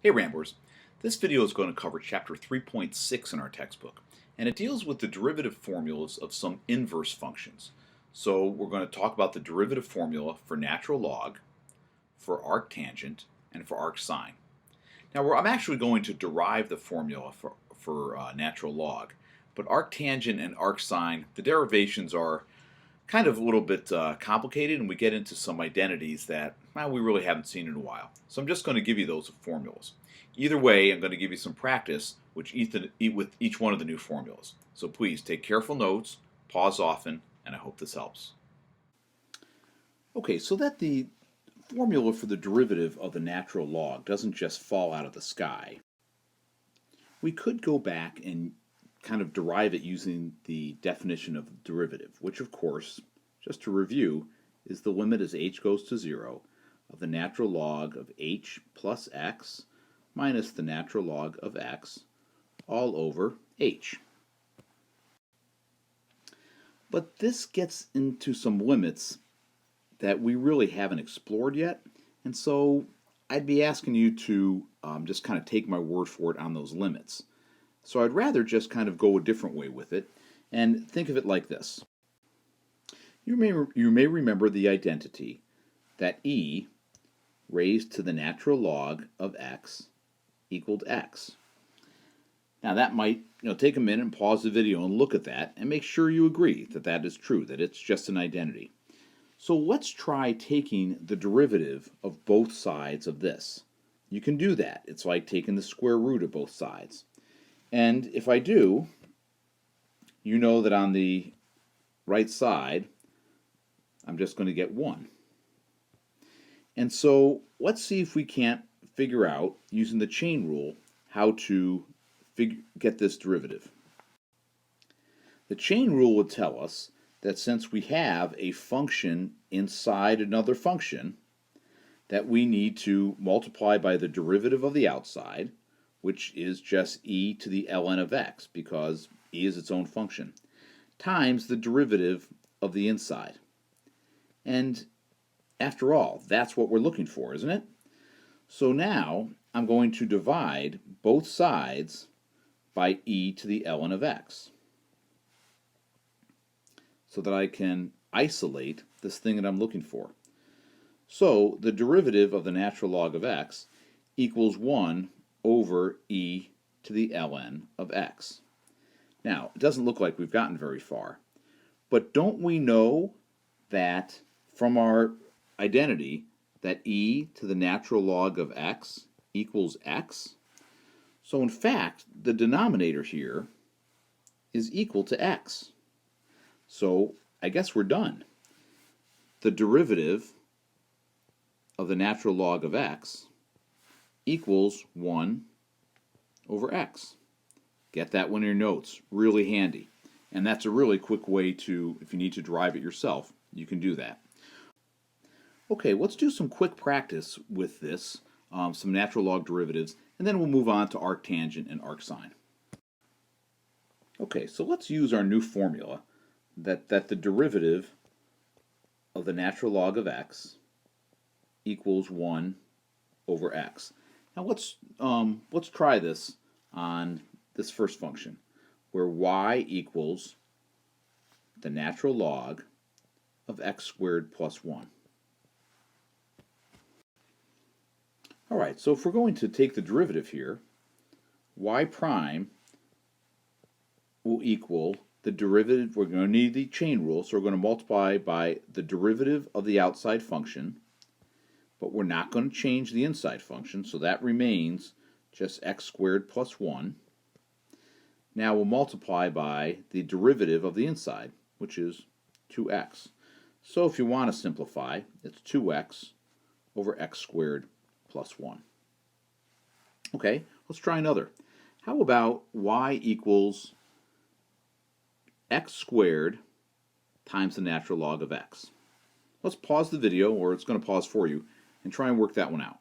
Hey Ramblers, this video is going to cover chapter 3.6 in our textbook, and it deals with the derivative formulas of some inverse functions. So we're going to talk about the derivative formula for natural log, for arctangent, and for arcsine. Now I'm actually going to derive the formula for natural log, but arctangent and arcsine, the derivations are kind of a little bit complicated, and we get into some identities that we really haven't seen in a while. So I'm just going to give you those formulas. Either way, I'm going to give you some practice with each one of the new formulas. So please take careful notes, pause often, and I hope this helps. Okay, so that the formula for the derivative of the natural log doesn't just fall out of the sky, we could go back and kind of derive it using the definition of the derivative, which of course, just to review, is the limit as h goes to 0 of the natural log of h plus x minus the natural log of x all over h. But this gets into some limits that we really haven't explored yet, and so I'd be asking you to just kind of take my word for it on those limits. So I'd rather just kind of go a different way with it and think of it like this. You may remember the identity that e raised to the natural log of x equaled x. Now that might take a minute and pause the video and look at that and make sure you agree that that is true, that it's just an identity. So let's try taking the derivative of both sides of this. You can do that. It's like taking the square root of both sides. And if I do, you know that on the right side, I'm just going to get 1. And so let's see if we can't figure out, using the chain rule, how to get this derivative. The chain rule would tell us that since we have a function inside another function, that we need to multiply by the derivative of the outside, which is just e to the ln of x, because e is its own function, times the derivative of the inside. And after all, that's what we're looking for, isn't it? So now I'm going to divide both sides by e to the ln of x, so that I can isolate this thing that I'm looking for. So the derivative of the natural log of x equals 1 over e to the ln of x. Now, it doesn't look like we've gotten very far, but don't we know that from our identity that e to the natural log of x equals x? So in fact, the denominator here is equal to x. So I guess we're done. The derivative of the natural log of x equals 1 over x. Get that one in your notes. Really handy. And that's a really quick way to, if you need to derive it yourself, you can do that. Okay, let's do some quick practice with this, some natural log derivatives, and then we'll move on to arctangent and arcsine. Okay, so let's use our new formula that the derivative of the natural log of x equals 1 over x. Now let's try this on this first function, where y equals the natural log of x squared plus 1. All right, so if we're going to take the derivative here, y prime will equal the derivative. We're going to need the chain rule, so we're going to multiply by the derivative of the outside function, but we're not going to change the inside function, so that remains just x squared plus 1. Now we'll multiply by the derivative of the inside, which is 2x. So if you want to simplify, it's 2x over x squared plus 1. Okay, let's try another. How about y equals x squared times the natural log of x? Let's pause the video, or it's going to pause for you, and try and work that one out.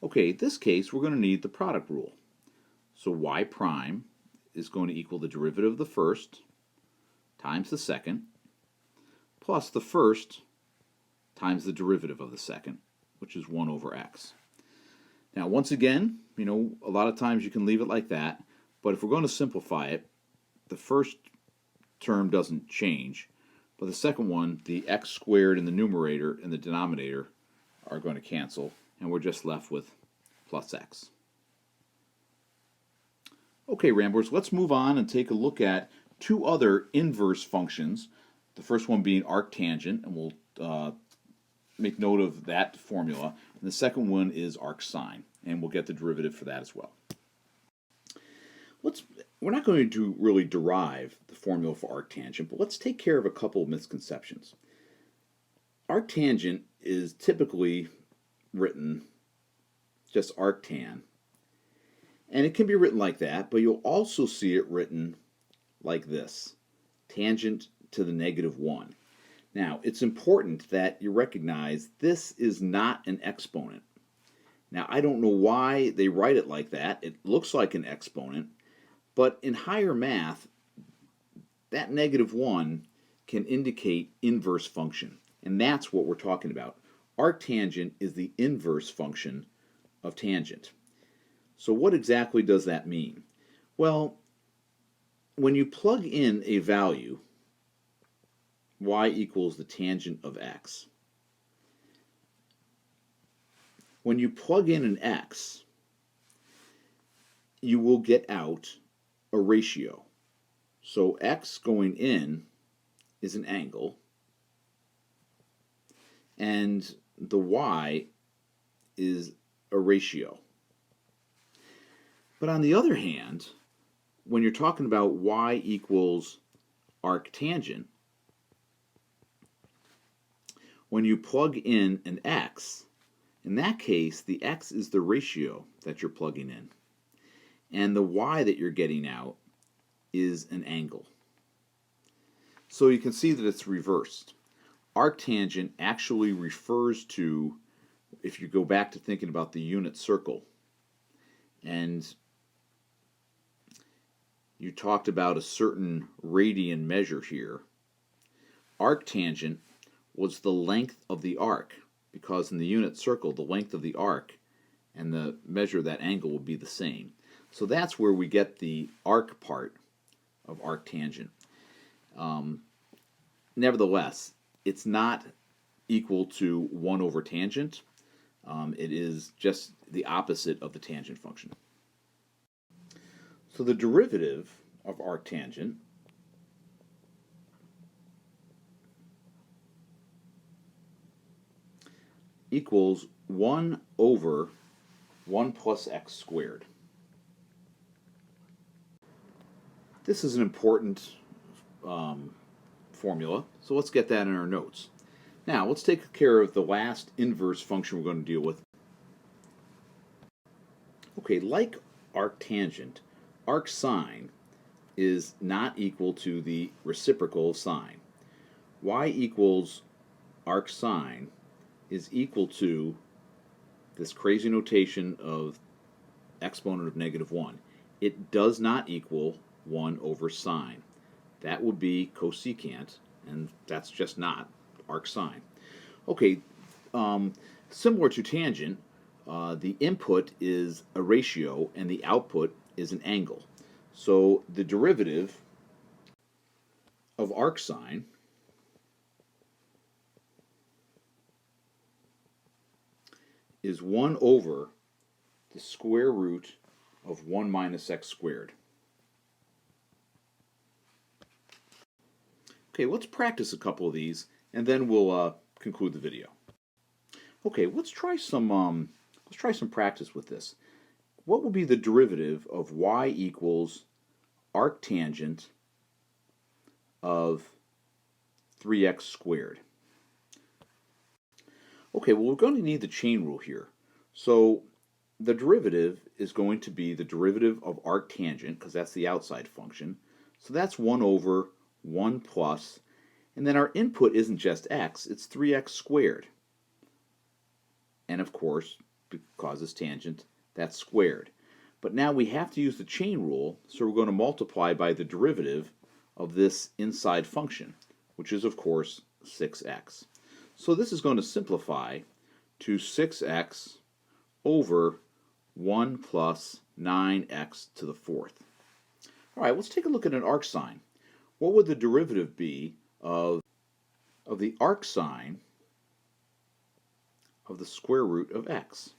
Okay, in this case, we're going to need the product rule. So y prime is going to equal the derivative of the first times the second, plus the first times the derivative of the second, which is 1 over x. Now, once again, a lot of times you can leave it like that, but if we're going to simplify it, the first term doesn't change, but the second one, the x squared in the numerator and the denominator, are going to cancel, and we're just left with plus x. Okay, Ramblers, let's move on and take a look at two other inverse functions. The first one being arctangent, and we'll make note of that formula. And the second one is arcsine, and we'll get the derivative for that as well. We're not going to really derive the formula for arctangent, but let's take care of a couple of misconceptions. Arctangent is typically written just arctan, and it can be written like that, but you'll also see it written like this, tangent to the -1. Now, it's important that you recognize this is not an exponent. Now, I don't know why they write it like that. It looks like an exponent, but in higher math, that -1 can indicate inverse function, and that's what we're talking about. Arctangent is the inverse function of tangent. So what exactly does that mean? Well, when you plug in a value, y equals the tangent of x. When you plug in an x, you will get out a ratio. So x going in is an angle, and the y is a ratio. But on the other hand, when you're talking about y equals arctangent, when you plug in an x, in that case, the x is the ratio that you're plugging in, and the y that you're getting out is an angle. So you can see that it's reversed. Arctangent actually refers to, if you go back to thinking about the unit circle, and you talked about a certain radian measure here, arctangent was the length of the arc, because in the unit circle, the length of the arc and the measure of that angle will be the same. So that's where we get the arc part of arctangent. Nevertheless, it's not equal to 1 over tangent. It is just the opposite of the tangent function. So the derivative of arctangent equals 1 over 1 plus x squared. This is an important formula, so let's get that in our notes. Now, let's take care of the last inverse function we're going to deal with. Okay, like arctangent, arcsine is not equal to the reciprocal of sine. Y equals arcsine is equal to this crazy notation of exponent of -1. It does not equal 1 over sine. That would be cosecant, and that's just not arcsine. Okay, similar to tangent, the input is a ratio and the output is an angle. So the derivative of arcsine is 1 over the square root of 1 minus x squared. Okay, let's practice a couple of these, and then we'll conclude the video. Okay, let's try some practice with this. What will be the derivative of y equals arctangent of 3x squared? Okay, well, we're going to need the chain rule here. So the derivative is going to be the derivative of arctangent, because that's the outside function. So that's 1 over 1 plus, and then our input isn't just x, it's 3x squared. And of course, because it's tangent, that's squared. But now we have to use the chain rule, so we're going to multiply by the derivative of this inside function, which is of course 6x. So this is going to simplify to 6x over 1 plus 9x to the fourth. All right, let's take a look at an arcsine. What would the derivative be of the arcsine of the square root of x?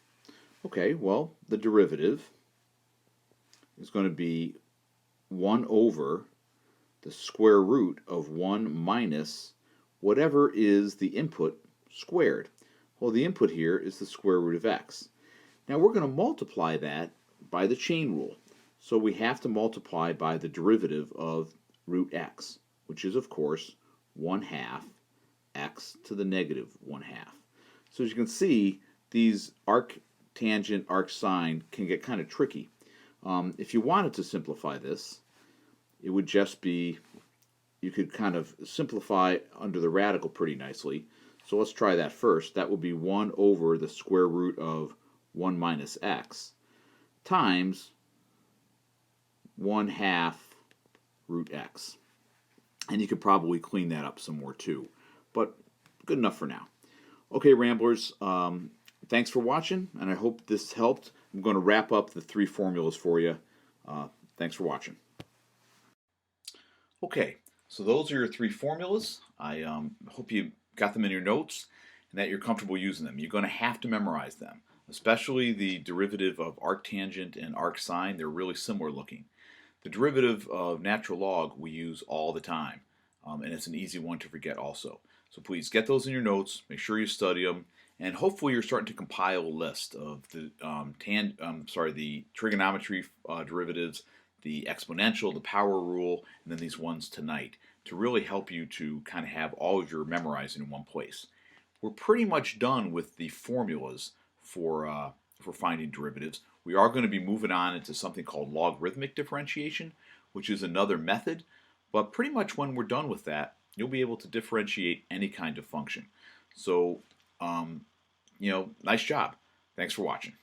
Okay, well, the derivative is going to be 1 over the square root of 1 minus whatever is the input squared. Well, the input here is the square root of x. Now we're going to multiply that by the chain rule. So we have to multiply by the derivative of root x, which is, of course, 1/2 x to the negative 1/2. So as you can see, these arctangent, arcsine can get kind of tricky. If you wanted to simplify this, it would just be, you could kind of simplify under the radical pretty nicely. So let's try that first. That would be 1 over the square root of 1 minus x times 1/2 root x. And you could probably clean that up some more too, but good enough for now. Okay, Ramblers, thanks for watching, and I hope this helped. I'm going to wrap up the 3 formulas for you. Thanks for watching. Okay, so those are your 3 formulas. I hope you got them in your notes and that you're comfortable using them. You're going to have to memorize them, especially the derivative of arctangent and arcsine. They're really similar looking. The derivative of natural log we use all the time, and it's an easy one to forget also. So please get those in your notes, make sure you study them, and hopefully you're starting to compile a list of the the trigonometry derivatives, the exponential, the power rule, and then these ones tonight to really help you to kind of have all of your memorizing in one place. We're pretty much done with the formulas for finding derivatives. We are going to be moving on into something called logarithmic differentiation, which is another method. But pretty much when we're done with that, you'll be able to differentiate any kind of function. So, nice job. Thanks for watching.